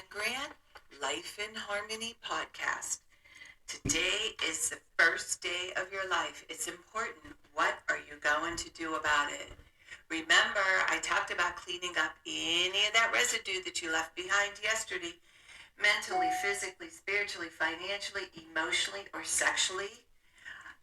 and Grant Life in Harmony podcast. Today is the first day of your life. It's important. What are you going to do about it? Remember, I talked about cleaning up any of that residue that you left behind yesterday, mentally, physically, spiritually, financially, emotionally, or sexually.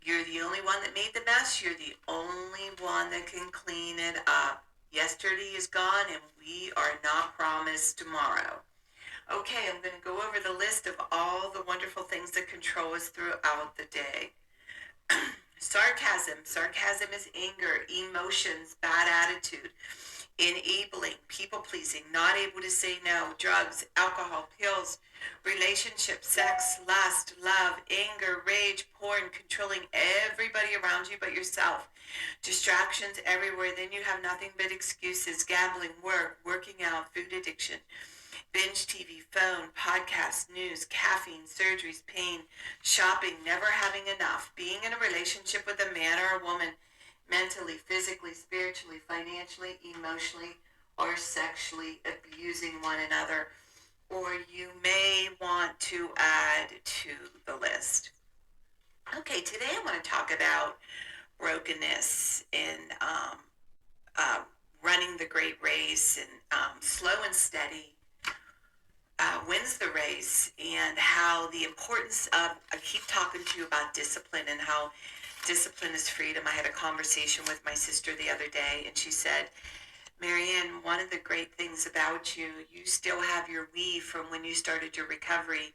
You're the only one that made the mess. You're the only one that can clean it up. Yesterday is gone and we are not promised tomorrow. Okay, I'm going to go over the list of all the wonderful things that control us throughout the day. Sarcasm. Sarcasm is anger, emotions, bad attitude, enabling, people-pleasing, not able to say no, drugs, alcohol, pills, relationships, sex, lust, love, anger, rage, porn, controlling everybody around you but yourself. Distractions everywhere. Then you have nothing but excuses, gambling, work, working out, food addiction, binge TV, phone, podcasts, news, caffeine, surgeries, pain, shopping, never having enough, being in a relationship with a man or a woman, mentally, physically, spiritually, financially, emotionally, or sexually abusing one another. Or you may want to add to the list. Okay, today I want to talk about brokenness in running the great race and slow and steady wins the race, and how the importance of, I keep talking to you about discipline and how discipline is freedom. I had a conversation with my sister the other day, and she said, Marianne, one of the great things about you, you still have your weave from when you started your recovery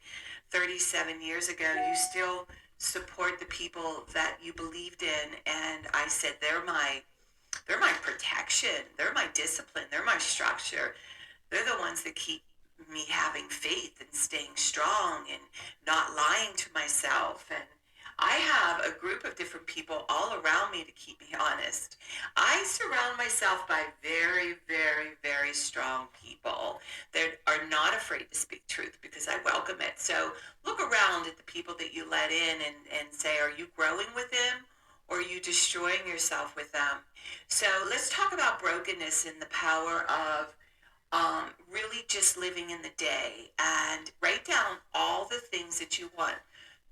37 years ago. You still support the people that you believed in. And I said, they're my protection. They're my discipline. They're my structure. They're the ones that keep me having faith and staying strong and not lying to myself. And I have a group of different people all around me to keep me honest. I surround myself by very, very, very strong people that are not afraid to speak truth because I welcome it. So look around at the people that you let in and say, are you growing with them or are you destroying yourself with them? So let's talk about brokenness and the power of really just living in the day, and write down all the things that you want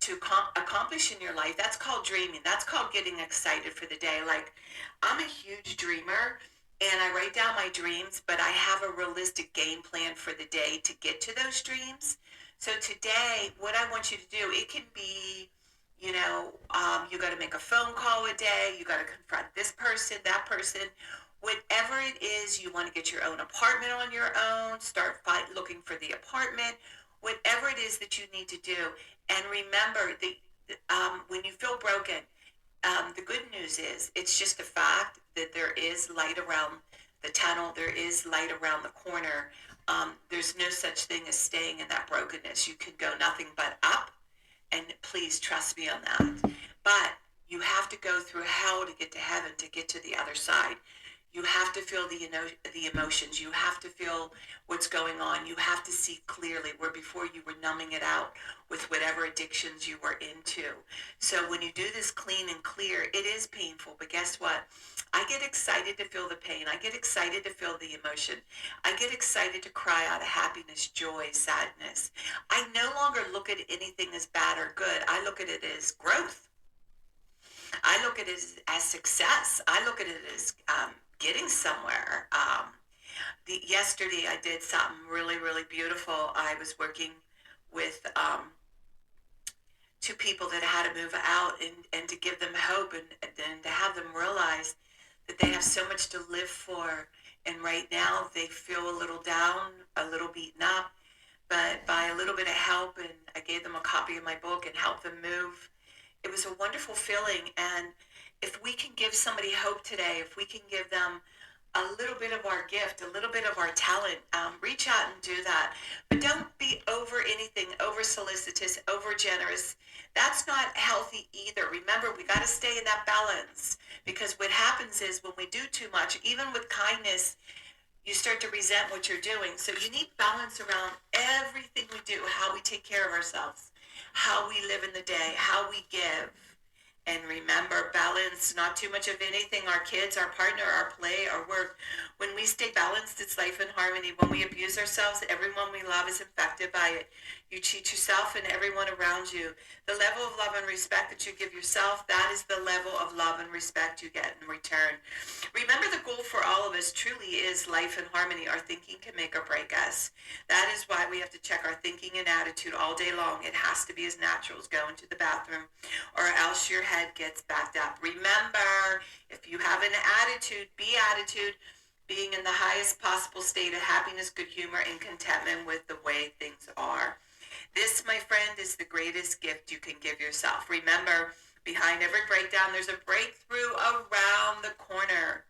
to accomplish in your life. That's called dreaming. That's called getting excited for the day. Like, I'm a huge dreamer and I write down my dreams, but I have a realistic game plan for the day to get to those dreams. So today, what I want you to do, it can be, you got to make a phone call a day. You got to confront this person, that person. Whatever it is, you want to get your own apartment on your own, start looking for the apartment, whatever it is that you need to do. And remember, when you feel broken, the good news is it's just a fact that there is light around the tunnel. There is light around the corner. There's no such thing as staying in that brokenness. You can go nothing but up, and please trust me on that. But you have to go through hell to get to heaven, to get to the other side. You have to feel the emotions. You have to feel what's going on. You have to see clearly, where before you were numbing it out with whatever addictions you were into. So when you do this clean and clear, it is painful. But guess what? I get excited to feel the pain. I get excited to feel the emotion. I get excited to cry out of happiness, joy, sadness. I no longer look at anything as bad or good. I look at it as growth. I look at it as success. I look at it as getting somewhere. Yesterday I did something really, really beautiful. I was working with two people that had to move out, and to give them hope, and to have them realize that they have so much to live for. And right now they feel a little down, a little beaten up, but by a little bit of help, and I gave them a copy of my book and helped them move. It was a wonderful feeling. And if we can give somebody hope today, if we can give them a little bit of our gift, a little bit of our talent, reach out and do that. But don't be over anything, over solicitous, over generous. That's not healthy either. Remember, we got to stay in that balance, because what happens is when we do too much, even with kindness, you start to resent what you're doing. So you need balance around everything we do, how we take care of ourselves, how we live in the day, how we give. And remember, balance, not too much of anything, our kids, our partner, our play, our work. When we we stay balanced, it's life in harmony. When we abuse ourselves, everyone we love is infected by it. You cheat yourself and everyone around you. The level of love and respect that you give yourself, that is the level of love and respect you get in return. Remember, the goal for all of us truly is life in harmony. Our thinking can make or break us. That is why we have to check our thinking and attitude all day long. It has to be as natural as going to the bathroom, or else your head gets backed up. Remember, if you have an attitude, be attitude, being in the highest possible state of happiness, good humor, and contentment with the way things are. This, my friend, is the greatest gift you can give yourself. Remember, behind every breakdown, there's a breakthrough around the corner.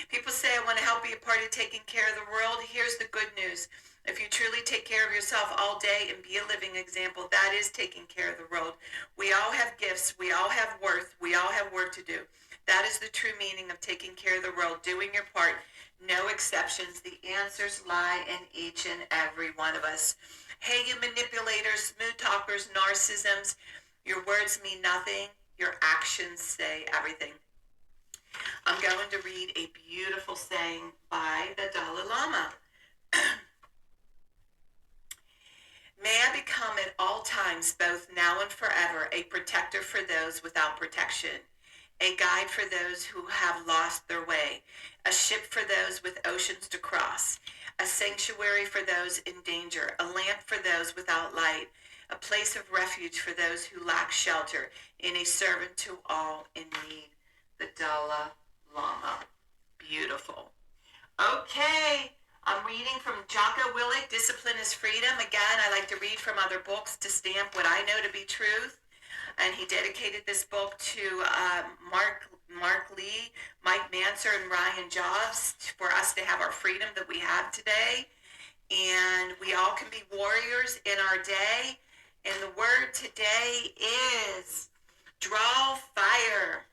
People say, I want to help be a part of taking care of the world. Here's the good news. If you truly take care of yourself all day and be a living example, that is taking care of the world. We all have gifts. We all have worth. We all have work to do. That is the true meaning of taking care of the world, doing your part. No exceptions. The answers lie in each and every one of us. Hey, you manipulators, smooth talkers, narcissisms, your words mean nothing. Your actions say everything. I'm going to read a beautiful saying by the Dalai Lama. May I become at all times, both now and forever, a protector for those without protection, a guide for those who have lost their way, a ship for those with oceans to cross, a sanctuary for those in danger, a lamp for those without light, a place of refuge for those who lack shelter, and a servant to all in need. The Dalai Lama. Beautiful. Okay, I'm reading from Jocko Willink, Discipline is Freedom. Again, I like to read from other books to stamp what I know to be truth. And he dedicated this book to Mark Lee, Mike Manser, and Ryan Jobs for us to have our freedom that we have today. And we all can be warriors in our day. And the word today is draw fire.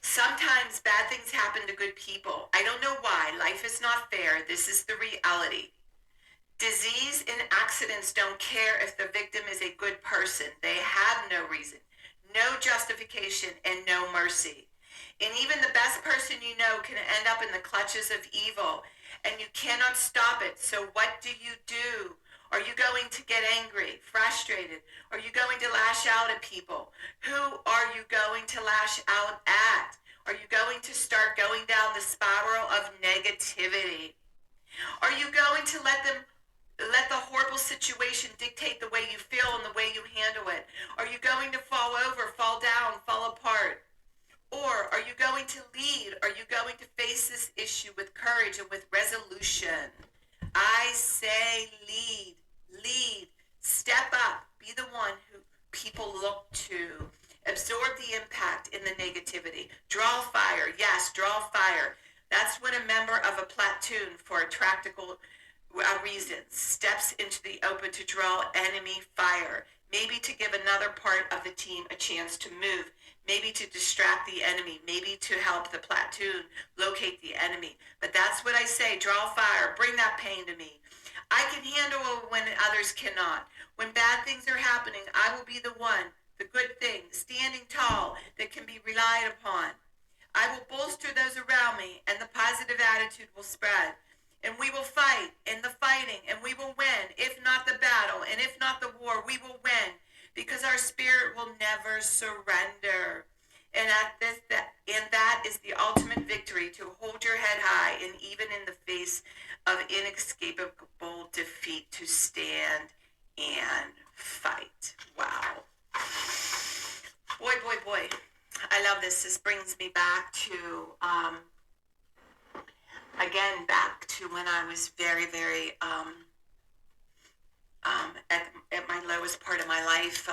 Sometimes bad things happen to good people. I don't know why. Life is not fair. This is the reality. Disease and accidents don't care if the victim is a good person. They have no reason, no justification, and no mercy. And even the best person you know can end up in the clutches of evil, and you cannot stop it. So what do? Are you going to get angry, frustrated? Are you going to lash out at people? Who are you going to lash out at? Are you going to start going down the spiral of negativity? Are you going to let the horrible situation dictate the way you feel and the way you handle it? Are you going to fall over, fall down, fall apart? Or are you going to lead? Are you going to face this issue with courage and with resolution? I say lead, step up, be the one who people look to. Absorb the impact in the negativity. Draw fire, yes, draw fire. That's when a member of a platoon for a tactical reason steps into the open to draw enemy fire. Maybe to give another part of the team a chance to move. Maybe to distract the enemy. Maybe to help the platoon locate the enemy. But that's what I say. Draw fire. Bring that pain to me. I can handle it when others cannot. When bad things are happening, I will be the one, the good thing, standing tall, that can be relied upon. I will bolster those around me, and the positive attitude will spread. And we will fight in the fighting, and we will win. If not the battle, and if not the war, we will win, because our spirit will never surrender. And that is the ultimate victory, to hold your head high, and even in the face of inescapable defeat, to stand and fight. Wow. Boy. I love this. This brings me back to, back to when I was very, very, at my lowest part of my life,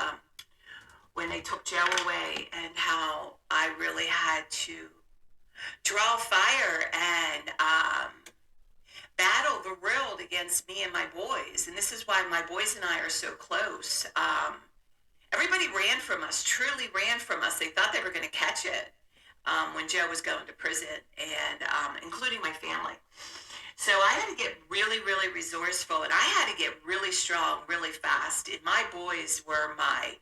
when they took Joe away, and how I really had to draw fire and battle the world against me and my boys. And this is why my boys and I are so close. Everybody ran from us, truly ran from us. They thought they were going to catch it when Joe was going to prison, and including my family. So I had to get really, really resourceful, and I had to get really strong, really fast. And my boys were my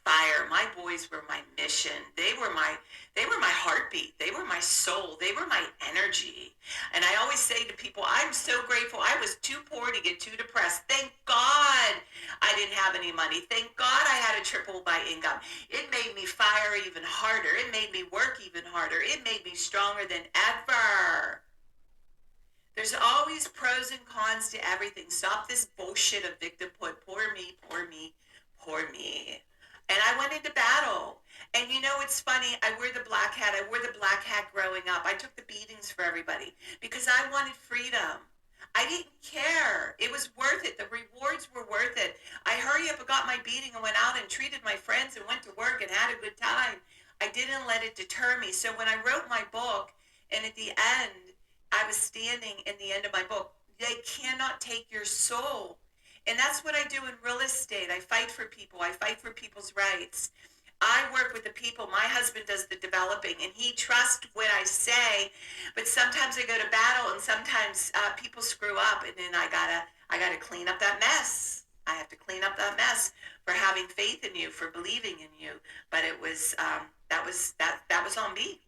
fire. My boys were my mission. They were my heartbeat. They were my soul. They were my energy. And I always say to people, I'm so grateful. I was too poor to get too depressed. Thank God I didn't have any money. Thank God I had a triple my income. It made me fire even harder. It made me work even harder. It made me stronger than ever. There's always pros and cons to everything. Stop this bullshit of victimhood. Poor me, poor me, poor me. And I went into battle. And you know, it's funny. I wear the black hat. I wore the black hat growing up. I took the beatings for everybody because I wanted freedom. I didn't care. It was worth it. The rewards were worth it. I hurry up and got my beating and went out and treated my friends and went to work and had a good time. I didn't let it deter me. So when I wrote my book, and at the end, I was standing in the end of my book, they cannot take your soul. And that's what I do in real estate. I fight for people. I fight for people's rights. I work with the people. My husband does the developing, and he trusts what I say. But sometimes I go to battle, and sometimes people screw up, and then I gotta clean up that mess. I have to clean up that mess for having faith in you, for believing in you. But it was that was on me.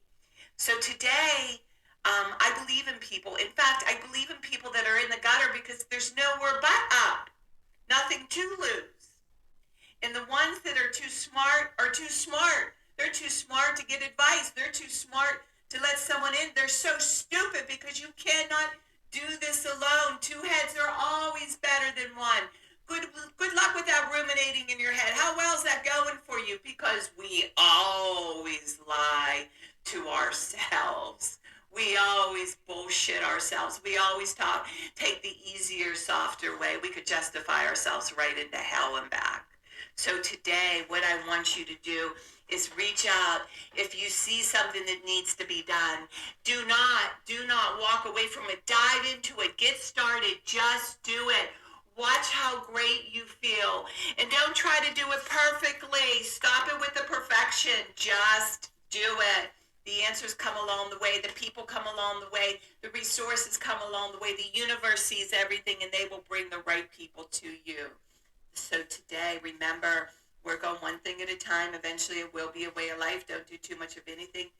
So today, I believe in people. In fact, I believe in people that are in the gutter because there's nowhere but up. Nothing to lose. And the ones that are too smart are too smart. They're too smart to get advice. They're too smart to let someone in. They're so stupid because you cannot do this alone. Two heads are always better than one. Good luck with that ruminating in your head. How well is that going for you? Because we always lie to ourselves. We always bullshit ourselves. We always take the easier, softer way. We could justify ourselves right into hell and back. So today, what I want you to do is reach out. If you see something that needs to be done, do not walk away from it. Dive into it. Get started. Just do it. Watch how great you feel. And don't try to do it perfectly. Stop it with the perfection. Just do it. The answers come along the way. The people come along the way. The resources come along the way. The universe sees everything, and they will bring the right people to you. So today, remember, work on one thing at a time. Eventually, it will be a way of life. Don't do too much of anything.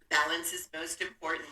Balance is most important.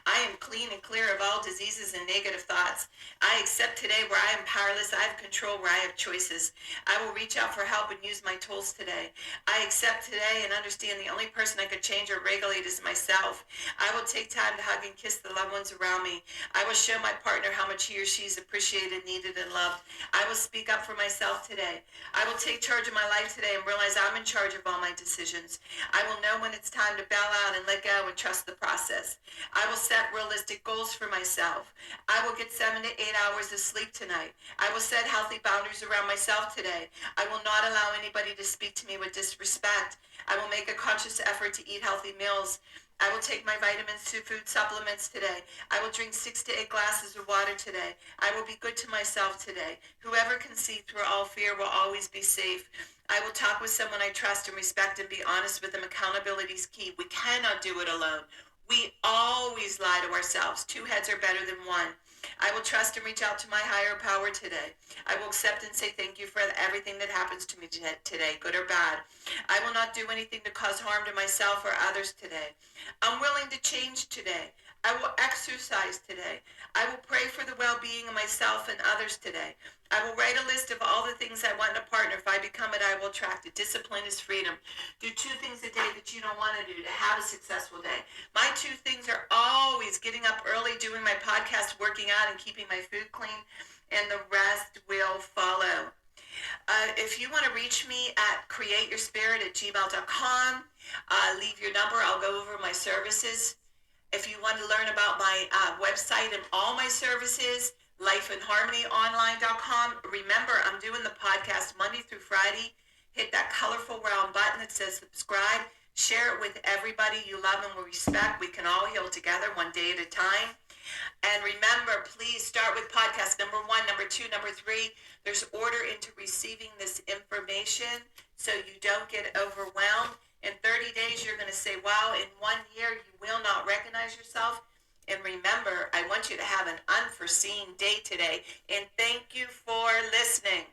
I am clean and clear of all diseases and negative thoughts. I accept today where I am powerless. I have control where I have choices. I will reach out for help and use my tools today. I accept today and understand the only person I could change or regulate is myself. I will take time to hug and kiss the loved ones around me. I will show my partner how much he or she is appreciated, needed, and loved. I will speak up for myself today. I will take charge of my life today and realize I'm in charge of all my decisions. I will know when it's time to bail out and let go and trust the process. I will set realistic goals for myself. I will get 7 to 8 hours of sleep tonight. I will set healthy boundaries around myself today. I will not allow anybody to speak to me with disrespect. I will make a conscious effort to eat healthy meals. I will take my vitamins to food supplements today. I will drink 6 to 8 glasses of water today. I will be good to myself today. Whoever can see through all fear will always be safe. I will talk with someone I trust and respect and be honest with them. Accountability is key. We cannot do it alone. We always lie to ourselves. 2 heads are better than 1. I will trust and reach out to my higher power today. I will accept and say thank you for everything that happens to me today, good or bad. I will not do anything to cause harm to myself or others today. I'm willing to change today. I will exercise today. I will pray for the well-being of myself and others today. I will write a list of all the things I want in a partner. If I become it, I will attract it. Discipline is freedom. Do 2 things a day that you don't want to do to have a successful day. My 2 things are always getting up early, doing my podcast, working out, and keeping my food clean, and the rest will follow. If you want to reach me at createyourspirit@gmail.com, leave your number. I'll go over my services. If you want to learn about my website and all my services, lifeinharmonyonline.com. Remember, I'm doing the podcast Monday through Friday. Hit that colorful round button that says subscribe. Share it with everybody you love and respect. We can all heal together one day at a time. And remember, please start with podcast number 1, number 2, number 3. There's order into receiving this information so you don't get overwhelmed. In 30 days, you're going to say, wow, in 1 year, you will not recognize yourself. And remember, I want you to have an unforeseen day today. And thank you for listening.